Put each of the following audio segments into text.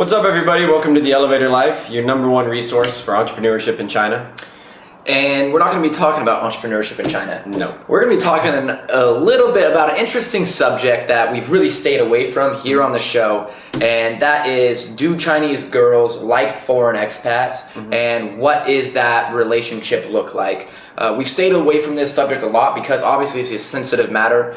What's up, everybody? Welcome to The Elevator Life, your #1 resource for entrepreneurship in China. And we're not going to be talking about entrepreneurship in China. No. We're going to be talking a little bit about an interesting subject that we've really stayed away from here on the show, and that is, do Chinese girls like foreign expats, and what is that relationship look like? We've stayed away from this subject a lot because obviously it's a sensitive matter.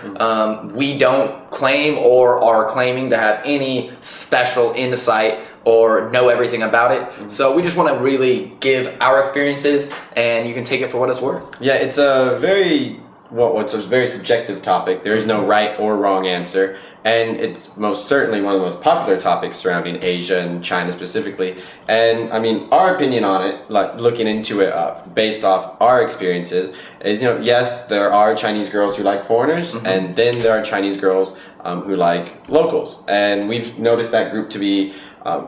We don't claim or are claiming to have any special insight or know everything about it. So we just want to really give our experiences, and you can take it for what it's worth. Yeah, it's a very subjective topic. There is no right or wrong answer, and it's most certainly one of the most popular topics surrounding Asia and China specifically. And I mean, our opinion on it, like looking into it based off our experiences, is, yes, there are Chinese girls who like foreigners, and then there are Chinese girls who like locals, and we've noticed that group to be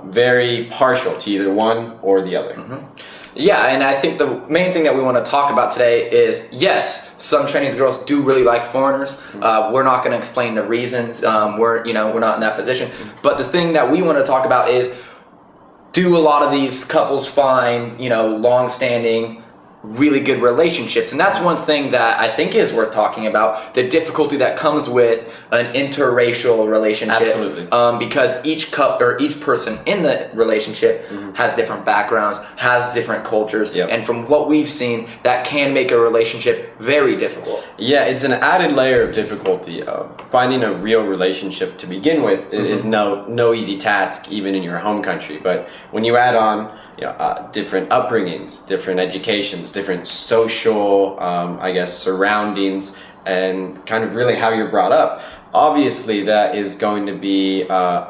very partial to either one or the other. Yeah, and I think the main thing that we want to talk about today is, yes, some Chinese girls do really like foreigners. We're not going to explain the reasons. We're not in that position. But the thing that we want to talk about is, do a lot of these couples find, long-standing, really good relationships? And that's one thing that I think is worth talking about, the difficulty that comes with an interracial relationship. Absolutely. Because each person in the relationship has different backgrounds, has different cultures, and from what we've seen, that can make a relationship very difficult. Yeah, it's an added layer of difficulty. Finding a real relationship to begin with is no easy task, even in your home country. But when you add on different upbringings, different educations, different social, surroundings, and kind of really how you're brought up, obviously that is going to be,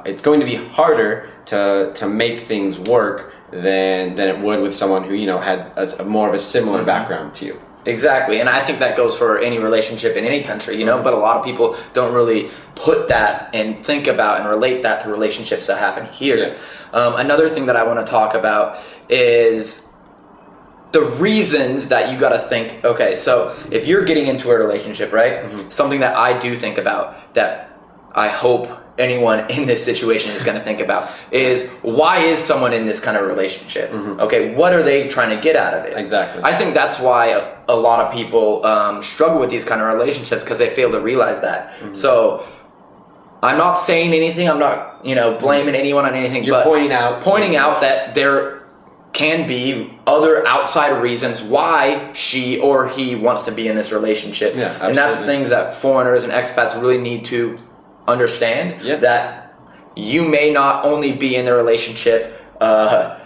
it's going to be harder to make things work than it would with someone who, had more of a similar background to you. Exactly, and I think that goes for any relationship in any country, but a lot of people don't really put that and think about and relate that to relationships that happen here. Another thing that I want to talk about is the reasons that you got to think, okay, so if you're getting into a relationship, right, something that I do think about, that I hope anyone in this situation is going to think about, is, why is someone in this kind of relationship? Okay, what are they trying to get out of it? Exactly. I think that's why a lot of people struggle with these kind of relationships, because they fail to realize that. So I'm not saying anything, I'm not blaming anyone on anything, You're but pointing out that there can be other outside reasons why she or he wants to be in this relationship. And that's things that foreigners and expats really need to understand, that you may not only be in the relationship that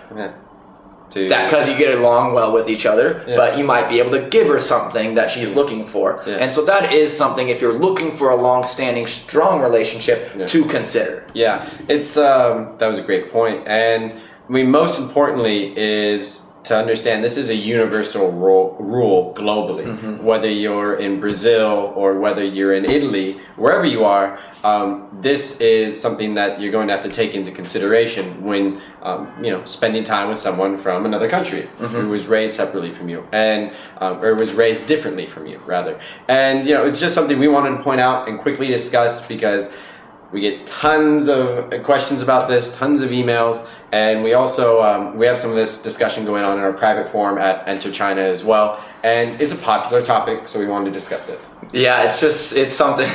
because you get along well with each other, but you might be able to give her something that she's looking for. And so that is something, if you're looking for a long-standing, strong relationship, to consider. Yeah, it's that was a great point. And I mean, most importantly is to understand this is a universal rule globally. Whether you're in Brazil or whether you're in Italy, wherever you are, this is something that you're going to have to take into consideration when spending time with someone from another country who was raised separately from you, and or was raised differently from you, rather. And it's just something we wanted to point out and quickly discuss, because we get tons of questions about this, tons of emails, and we also we have some of this discussion going on in our private forum at Enter China as well, and it's a popular topic, so we wanted to discuss it. Yeah, it's something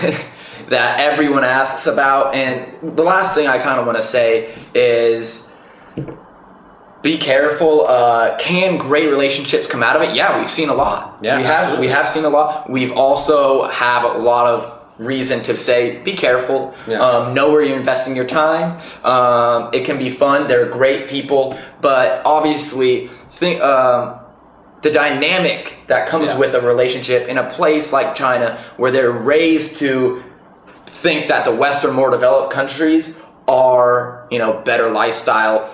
that everyone asks about, and the last thing I kind of want to say is, be careful. Can great relationships come out of it? Yeah, we've seen a lot. Yeah, we have seen a lot. We've also have a lot of reason to say, be careful. Know where you're investing your time. It can be fun. They're great people, but obviously think the dynamic that comes with a relationship in a place like China, where they're raised to think that the Western, more developed countries are better lifestyle,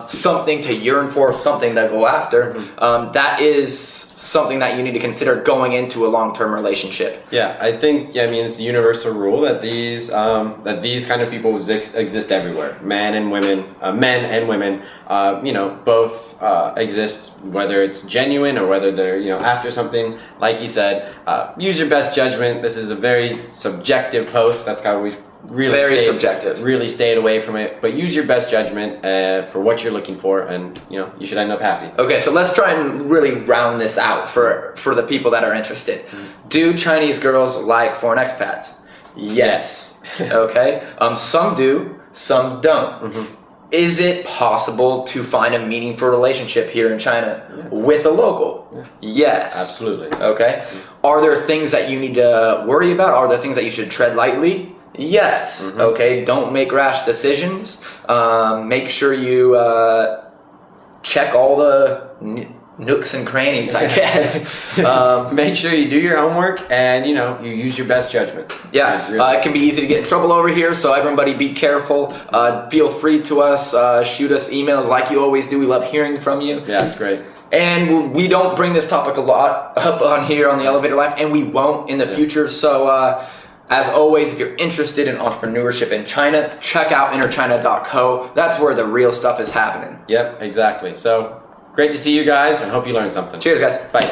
something to yearn for, something to go after. That is something that you need to consider going into a long-term relationship. I think it's a universal rule that these kind of people exist everywhere. Men and women, both exist, whether it's genuine or whether they're after something. Like you said, use your best judgment. This is a very subjective post. That's how we really very subjective. Really stayed away from it. But use your best judgment for what you're looking for, and you should end up happy. Okay, so let's try and really round this out for the people that are interested. Do Chinese girls like foreign expats? Yes. Okay. Some do, some don't. Is it possible to find a meaningful relationship here in China with a local? Yes. Absolutely. Okay. Are there things that you need to worry about? Are there things that you should tread lightly? Yes. Okay. Don't make rash decisions. Make sure you check all the nooks and crannies, I guess. Make sure you do your homework and you use your best judgment. Yeah, it can be easy to get in trouble over here, so everybody be careful. Feel free to shoot us emails like you always do. We love hearing from you. Yeah, it's great. And we don't bring this topic a lot up on here on the Elevator Life, and we won't in the future. So as always, if you're interested in entrepreneurship in China, check out interchina.co. That's where the real stuff is happening. Yep, exactly. So great to see you guys, and hope you learned something. Cheers, guys. Bye.